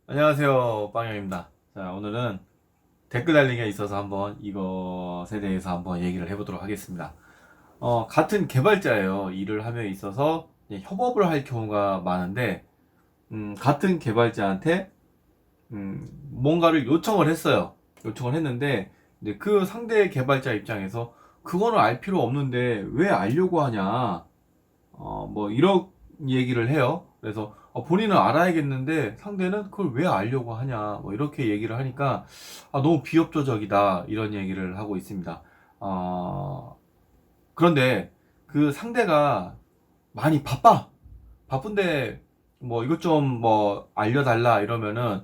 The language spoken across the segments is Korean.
안녕하세요, 빵형입니다. 자, 오늘은 댓글 달리기에 있어서 한번 이것에 대해서 한번 얘기를 해보도록 하겠습니다. 같은 개발자예요. 일을 함에 있어서 이제 협업을 할 경우가 많은데, 같은 개발자한테 뭔가를 요청을 했어요. 요청을 했는데, 이제 그 상대 개발자 입장에서 그거는 알 필요 없는데 왜 알려고 하냐? 뭐 이런 얘기를 해요. 그래서 본인은 알아야겠는데 상대는 그걸 왜 알려고 하냐 뭐 이렇게 얘기를 하니까 너무 비협조적이다 이런 얘기를 하고 있습니다. 그런데 그 상대가 많이 바쁜데 뭐 이것 좀 뭐 알려달라 이러면은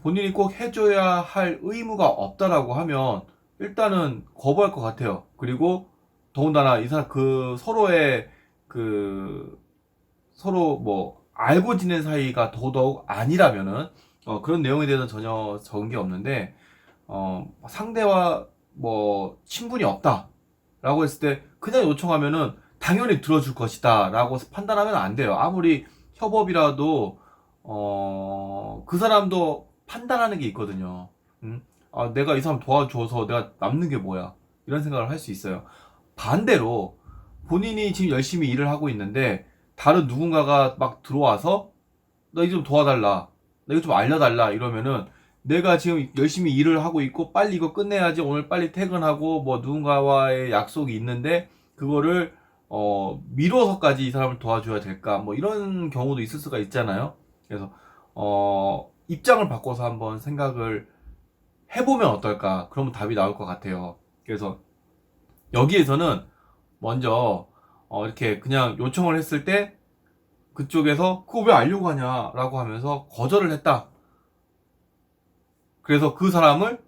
본인이 꼭 해줘야 할 의무가 없다라고 하면 일단은 거부할 것 같아요. 그리고 더군다나 이사 그 서로의 그 서로 뭐 알고 지낸 사이가 더더욱 아니라면은 그런 내용에 대해서는 전혀 적은 게 없는데 상대와 뭐 친분이 없다라고 했을 때 그냥 요청하면은 당연히 들어줄 것이다라고 판단하면 안 돼요. 아무리 협업이라도 그 사람도 판단하는 게 있거든요. 내가 이 사람 도와줘서 내가 남는 게 뭐야? 이런 생각을 할 수 있어요. 반대로 본인이 지금 열심히 일을 하고 있는데 다른 누군가가 막 들어와서 나 이거 좀 도와달라, 나 이거 좀 알려달라 이러면은 내가 지금 열심히 일을 하고 있고 빨리 이거 끝내야지 오늘 빨리 퇴근하고 뭐 누군가와의 약속이 있는데 그거를 미뤄서까지 이 사람을 도와줘야 될까 뭐 이런 경우도 있을 수가 있잖아요. 그래서 입장을 바꿔서 한번 생각을 해보면 어떨까, 그러면 답이 나올 것 같아요. 그래서 여기에서는 먼저 이렇게 그냥 요청을 했을 때 그쪽에서 그거 왜 알려고 하냐라고 하면서 거절을 했다. 그래서 그 사람을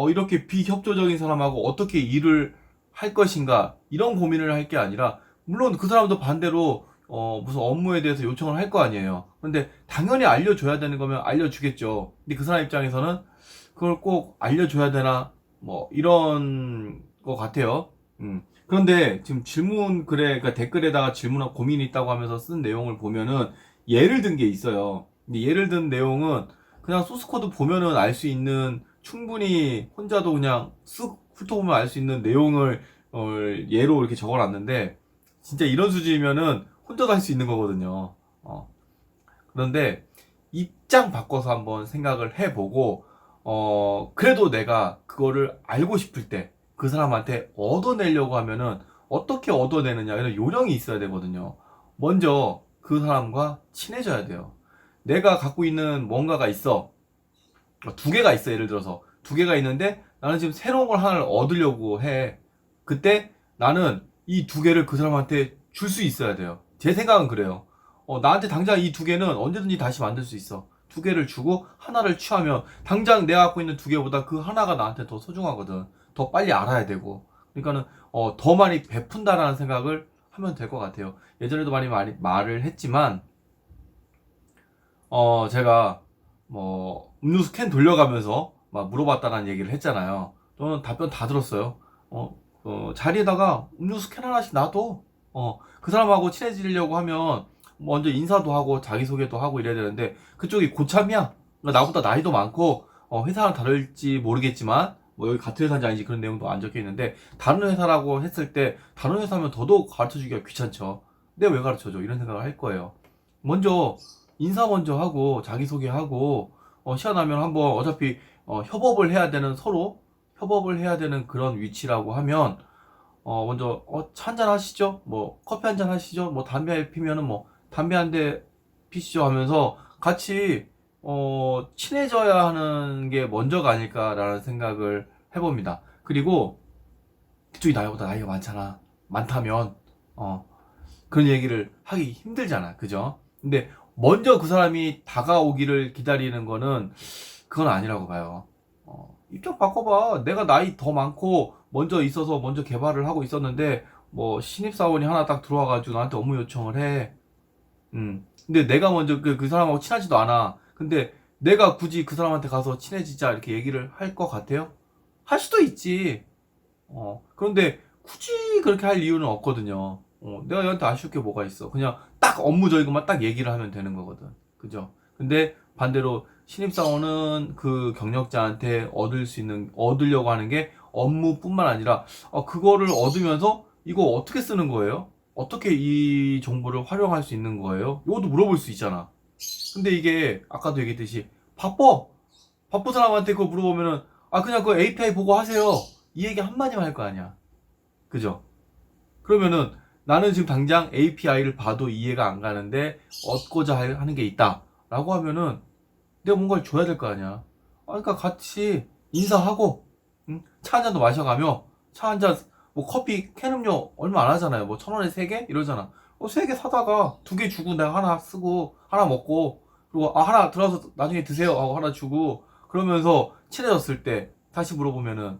이렇게 비협조적인 사람하고 어떻게 일을 할 것인가 이런 고민을 할 게 아니라, 물론 그 사람도 반대로 무슨 업무에 대해서 요청을 할 거 아니에요. 근데 당연히 알려줘야 되는 거면 알려주겠죠. 근데 그 사람 입장에서는 그걸 꼭 알려줘야 되나 뭐 이런 거 같아요. 그런데 지금 질문 글에, 그러니까 댓글에다가 질문하고 고민이 있다고 하면서 쓴 내용을 보면은 예를 든 게 있어요. 근데 예를 든 내용은 그냥 소스코드 보면은 알 수 있는, 충분히 혼자도 그냥 쓱 훑어보면 알 수 있는 내용을 예로 이렇게 적어놨는데 진짜 이런 수준이면은 혼자도 할 수 있는 거거든요. 그런데 입장 바꿔서 한번 생각을 해보고 그래도 내가 그거를 알고 싶을 때 그 사람한테 얻어내려고 하면은 어떻게 얻어내느냐 이런 요령이 있어야 되거든요. 먼저 그 사람과 친해져야 돼요. 내가 갖고 있는 뭔가가 있어. 두 개가 있어. 예를 들어서 두 개가 있는데 나는 지금 새로운 걸 하나를 얻으려고 해. 그때 나는 이 두 개를 그 사람한테 줄 수 있어야 돼요. 제 생각은 그래요. 나한테 당장 이 두 개는 언제든지 다시 만들 수 있어. 두 개를 주고 하나를 취하면 당장 내가 갖고 있는 두 개보다 그 하나가 나한테 더 소중하거든. 더 빨리 알아야 되고. 그러니까는 더 많이 베푼다라는 생각을 하면 될 것 같아요. 예전에도 많이 말을 했지만 제가 뭐 음료수 캔 돌려가면서 막 물어봤다는 얘기를 했잖아요. 저는 답변 다 들었어요. 자리에다가 음료수 캔 하나씩 놔둬. 그 사람하고 친해지려고 하면 먼저 인사도 하고 자기소개도 하고 이래야 되는데 그쪽이 고참이야. 그러니까 나보다 나이도 많고 회사는 다를지 모르겠지만 뭐 여기 같은 회사인지 아닌지 그런 내용도 안 적혀 있는데 다른 회사라고 했을 때 다른 회사면 더더욱 가르쳐 주기가 귀찮죠. 내가 왜 가르쳐줘? 이런 생각을 할 거예요. 먼저 인사 먼저 하고 자기소개하고 시간 나면 한번 어차피 협업을 해야 되는, 서로 협업을 해야 되는 그런 위치라고 하면 먼저 차 한잔 하시죠, 뭐 커피 한잔 하시죠, 뭐 담배 피면은 뭐 담배 한 대 피시죠 하면서 같이 친해져야 하는 게 먼저가 아닐까라는 생각을 해봅니다. 그리고 그쪽이 나이보다 나이가 많다면 어 그런 얘기를 하기 힘들잖아. 그죠? 근데 먼저 그 사람이 다가오기를 기다리는 거는 그건 아니라고 봐요. 입장 바꿔봐. 내가 나이 더 많고 먼저 있어서 먼저 개발을 하고 있었는데 뭐 신입사원이 하나 딱 들어와가지고 나한테 업무 요청을 해. 근데 내가 먼저 그 사람하고 친하지도 않아. 근데 내가 굳이 그 사람한테 가서 친해지자 이렇게 얘기를 할 것 같아요? 할 수도 있지. 그런데 굳이 그렇게 할 이유는 없거든요. 내가 얘한테 아쉬울 게 뭐가 있어. 그냥 딱 업무적인 것만 딱 얘기를 하면 되는 거거든. 그죠? 근데 반대로 신입사원은 그 경력자한테 얻으려고 하는 게 업무뿐만 아니라, 그거를 얻으면서 이거 어떻게 쓰는 거예요? 어떻게 이 정보를 활용할 수 있는 거예요? 이것도 물어볼 수 있잖아. 근데 이게 아까도 얘기했듯이 바쁜 사람한테 그거 물어보면은, 그냥 그 API 보고 하세요, 이 얘기 한마디만 할 거 아니야. 그죠? 그러면은 나는 지금 당장 API를 봐도 이해가 안 가는데 얻고자 하는 게 있다 라고 하면은 내가 뭔가를 줘야 될 거 아니야. 그러니까 같이 인사하고, 응? 차 한 잔도 마셔가며, 차 한 잔, 뭐 커피 캔 음료 얼마 안 하잖아요. 뭐 1,000원에 3개? 이러잖아. 3개 사다가 2개 주고 내가 하나 쓰고 하나 먹고, 그리고 하나 들어가서 나중에 드세요 하고 하나 주고, 그러면서 친해졌을 때 다시 물어보면은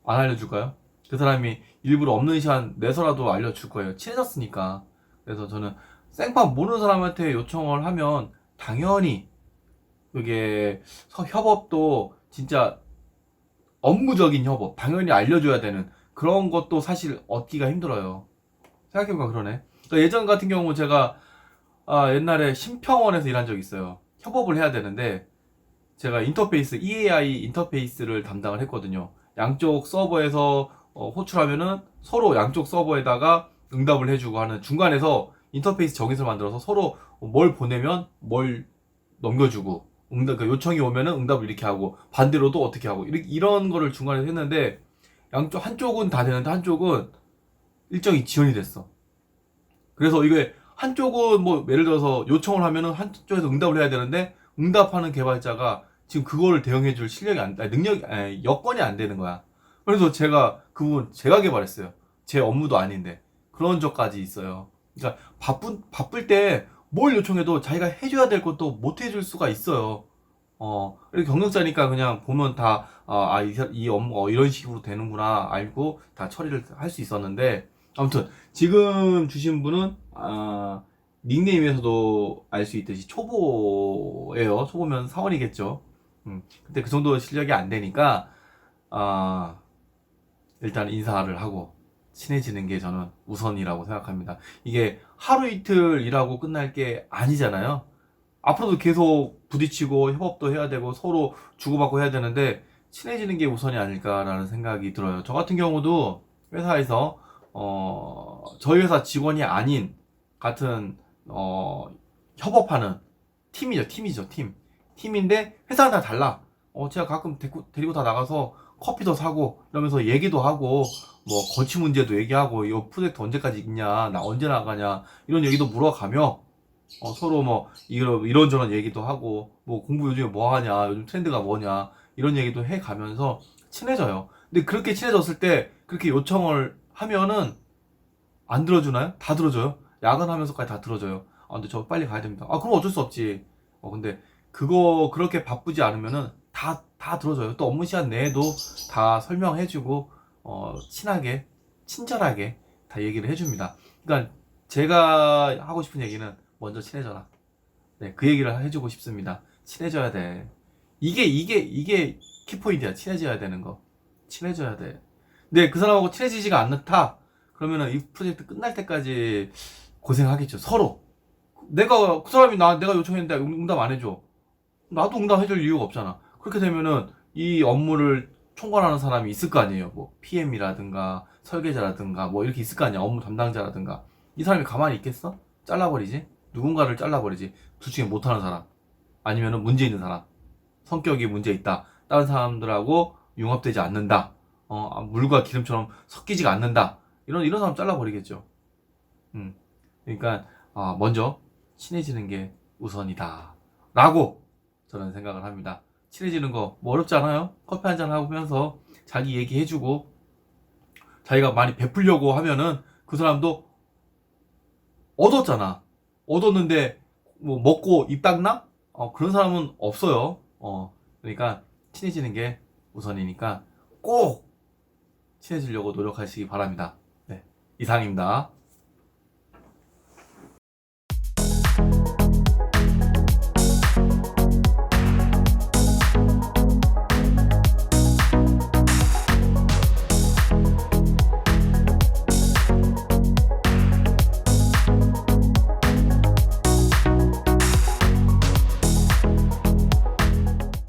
안 알려줄까요? 그 사람이 일부러 없는 시간 내서라도 알려줄 거예요. 친해졌으니까. 그래서 저는 생판 모르는 사람한테 요청을 하면 당연히 그게 협업도 진짜 업무적인 협업, 당연히 알려줘야 되는 그런 것도 사실 얻기가 힘들어요. 생각해보니까 그러네. 그러니까 예전 같은 경우 제가 옛날에 심평원에서 일한 적이 있어요. 협업을 해야 되는데 제가 인터페이스, EAI 인터페이스를 담당을 했거든요. 양쪽 서버에서 호출하면은 서로 양쪽 서버에다가 응답을 해주고 하는, 중간에서 인터페이스 정의를 만들어서 서로 뭘 보내면 뭘 넘겨주고, 그 요청이 오면은 응답을 이렇게 하고, 반대로도 어떻게 하고, 이런 거를 중간에 했는데, 한쪽은 다 되는데 한쪽은 일정이 지연이 됐어. 그래서 이게 한쪽은 뭐 예를 들어서 요청을 하면은 한쪽에서 응답을 해야 되는데, 응답하는 개발자가 지금 그거를 대응해줄 실력이 여건이 안 되는 거야. 그래서 제가 그 부분 제가 개발했어요. 제 업무도 아닌데 그런 적까지 있어요. 그러니까 바쁠 때 뭘 요청해도 자기가 해줘야 될 것도 못 해줄 수가 있어요. 이렇게 경력자니까 그냥 보면 다, 이 업무, 이런 식으로 되는구나, 알고 다 처리를 할 수 있었는데, 아무튼, 지금 주신 분은, 닉네임에서도 알 수 있듯이 초보예요. 초보면 사원이겠죠. 근데 그 정도 실력이 안 되니까, 아, 일단 인사를 하고 친해지는 게 저는 우선이라고 생각합니다. 이게 하루 이틀 일하고 끝날 게 아니잖아요. 앞으로도 계속 부딪히고 협업도 해야 되고 서로 주고받고 해야 되는데 친해지는 게 우선이 아닐까라는 생각이 들어요. 저 같은 경우도 회사에서 저희 회사 직원이 아닌 같은 협업하는 팀이죠, 팀. 팀인데 회사는 다 달라. 제가 가끔 데리고 다 나가서 커피도 사고 이러면서 얘기도 하고, 뭐 거치 문제도 얘기하고, 이 프로젝트 언제까지 있냐, 나 언제 나가냐, 이런 얘기도 물어가며, 서로 뭐 이런저런 얘기도 하고, 뭐 공부 요즘에 뭐 하냐, 요즘 트렌드가 뭐냐, 이런 얘기도 해 가면서 친해져요. 근데 그렇게 친해졌을 때 그렇게 요청을 하면은 안 들어주나요? 다 들어줘요. 야근하면서까지 다 들어줘요. 근데 저 빨리 가야 됩니다. 그럼 어쩔 수 없지. 근데 그거 그렇게 바쁘지 않으면은 다 들어줘요. 또 업무 시간 내에도 다 설명해주고, 친하게, 친절하게 다 얘기를 해줍니다. 그러니까 제가 하고 싶은 얘기는 먼저 친해져라. 네, 그 얘기를 해주고 싶습니다. 친해져야 돼. 이게 키포인트야. 친해져야 되는 거. 친해져야 돼. 근데 그 사람하고 친해지지가 않다. 그러면은 이 프로젝트 끝날 때까지 고생하겠죠. 서로. 그 사람이 내가 요청했는데 응답 안 해줘. 나도 응답해줄 이유가 없잖아. 그렇게 되면은 이 업무를 총괄하는 사람이 있을 거 아니에요. 뭐 PM이라든가 설계자라든가 뭐 이렇게 있을 거 아니야. 업무 담당자라든가. 이 사람이 가만히 있겠어? 잘라버리지. 누군가를 잘라버리지. 둘 중에 못하는 사람, 아니면은 문제 있는 사람, 성격이 문제 있다, 다른 사람들하고 융합되지 않는다, 물과 기름처럼 섞이지가 않는다, 이런 사람 잘라버리겠죠. 음. 그러니까 먼저 친해지는 게 우선이다 라고 저는 생각을 합니다. 친해지는 거 뭐 어렵지 않아요. 커피 한잔 하면서 자기 얘기해주고, 자기가 많이 베풀려고 하면은 그 사람도 얻었잖아. 얻었는데 뭐 먹고 입 닦나? 그런 사람은 없어요. 그러니까 친해지는 게 우선이니까 꼭 친해지려고 노력하시기 바랍니다. 네, 이상입니다.